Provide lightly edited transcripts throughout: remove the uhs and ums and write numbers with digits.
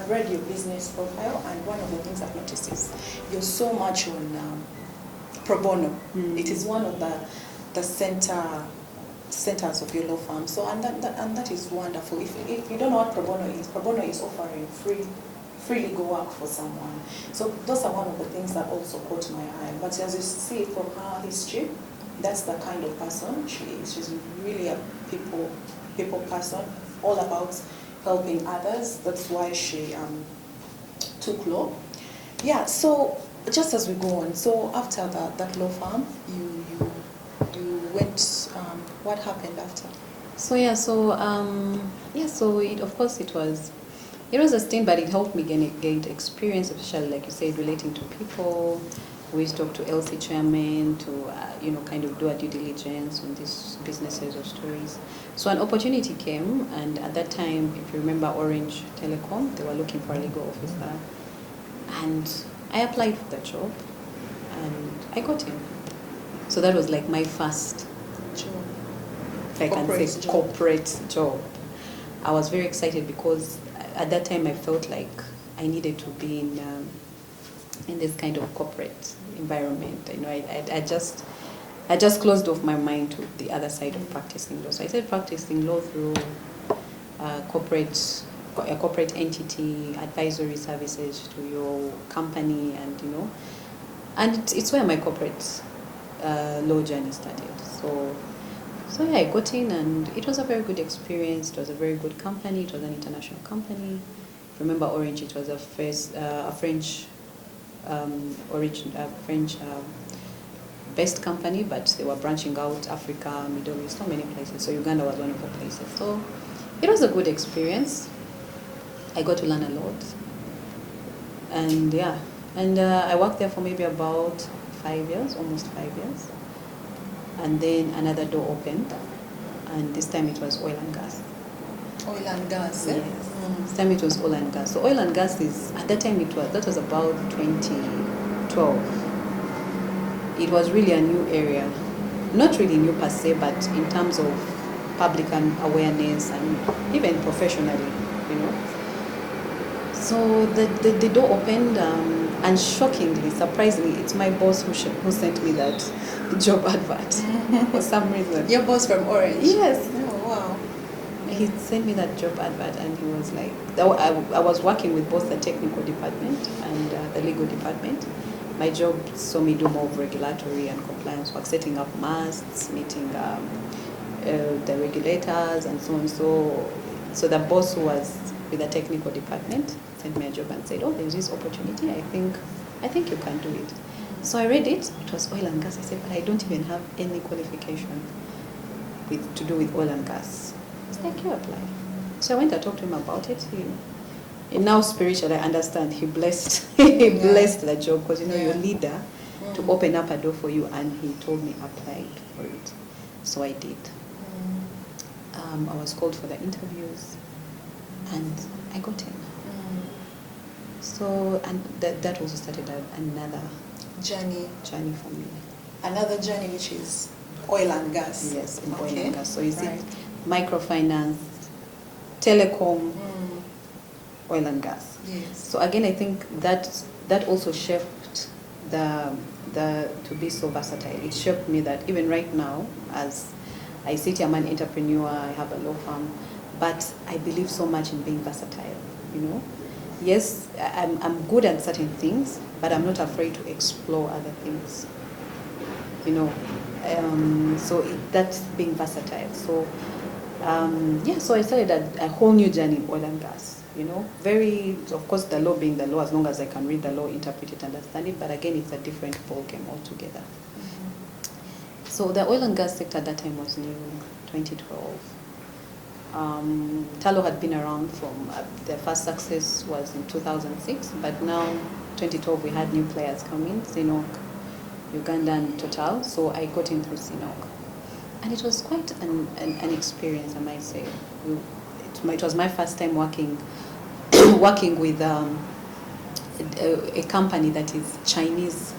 I've read your business profile, and one of the things I've noticed is you're so much on pro bono. It is one of the centers of your law firm. So and that is wonderful. If you don't know what pro bono is offering free legal work for someone. So those are one of the things that also caught my eye. But as you see from her history, that's the kind of person she is. She's really a people person, all about helping others. That's why she took law. Yeah, so just as we go on, so after that law firm, you went, what happened after? So it, of course it was a stint, but it helped me gain experience, especially like you said, relating to people. We used to talk to LC chairman to kind of do a due diligence on these businesses or stories. So an opportunity came, and at that time, if you remember Orange Telecom, they were looking for a legal officer, and I applied for the job, and I got in. So that was like my first job. If I can say corporate job. I was very excited because at that time I felt like I needed to be in this kind of corporate environment. I just closed off my mind to the other side of practicing law. So I started practicing law through a corporate entity, advisory services to your company, and it's where my corporate law journey started. So yeah, I got in, and it was a very good experience. It was a very good company. It was an international company. Remember Orange? It was a French based company, but they were branching out Africa, Middle East, so many places. So Uganda was one of the places. So it was a good experience. I got to learn a lot, and I worked there for maybe about 5 years, almost 5 years. And then another door opened, and this time it was oil and gas. Oil and gas, yes. This time it was oil and gas. So oil and gas at that time that was about 2012. It was really a new area. Not really new per se, but in terms of public awareness and even professionally, So the door opened, and shockingly, surprisingly, it's my boss who sent me that job advert for some reason. Your boss from Orange? Yes. Oh, wow. He sent me that job advert, and he was like, I was working with both the technical department and the legal department. My job saw me do more of regulatory and compliance work, setting up masts, meeting the regulators, and so on. So the boss who was with the technical department sent me a job and said, "Oh, there's this opportunity. I think you can do it." So I read it. It was oil and gas. I said, "But I don't even have any qualification to do with oil and gas." It's like, "You apply." So I went and talked to him about it. And now spiritually, I understand. He blessed blessed the job, because your leader to open up a door for you, and he told me apply for it. So I did. I was called for the interviews, and I got in. So, and that also started another journey for me. Another journey, which is oil and gas. Yes, in oil and gas. So you see, microfinance, telecom, oil and gas. Yes. So again, I think that also shaped to be so versatile. It shaped me that even right now, as I sit here, I'm an entrepreneur, I have a law firm, but I believe so much in being versatile, Yes, I'm good at certain things, but I'm not afraid to explore other things, So that's being versatile. So, so I started a whole new journey in oil and gas, Very, of course, the law being the law, as long as I can read the law, interpret it, understand it, but again, it's a different ballgame altogether. So the oil and gas sector at that time was new, 2012. Talo had been around from, their first success was in 2006, but now 2012 we had new players come in, CNOOC, Uganda and Total, so I got in through CNOOC. And it was quite an experience, I might say. It was my first time working with a company that is Chinese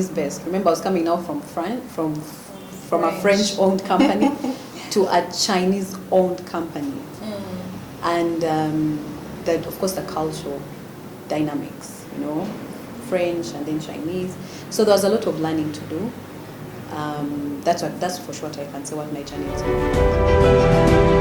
based. Remember, I was coming now from a French-owned company to a Chinese-owned company. And of course, the cultural dynamics, you know, French and then Chinese. So there was a lot of learning to do. That's for sure I can say what my journey was.